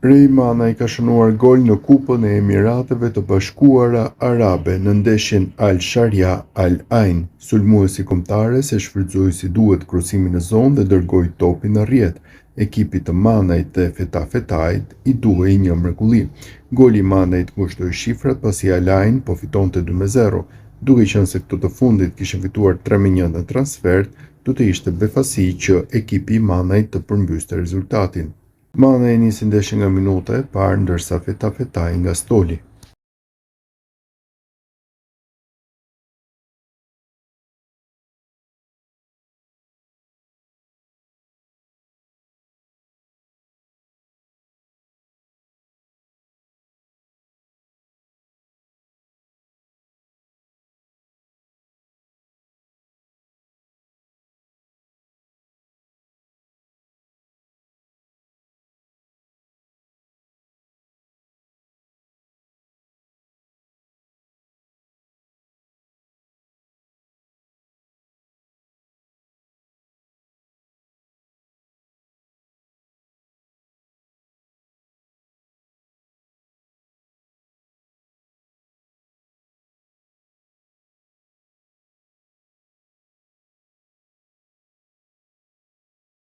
Rej Manaj ka shënuar gol në Kupën e Emirateve të Bashkuara Arabe në ndeshjen Al Sharia Al Ain. Sulmuesi kombëtares e shfrytzoi si duhet krosimin në zonë dhe dërgoi topin në rrjet. Ekipit të Manajt dhe Fetajt i duhej një mrekulli. Goli i Manajt ngushtoi shifrat pasi Al Ain po fitonte 2-0. Duke qenë se këto të fundit kishin fituar 3-1 në transfert, do të ishte befasi që ekipi i Manajt të përmbyste rezultatin. Manaj nisi ndeshjen nga minuta e parë ndërsa Fetaj nga stoli.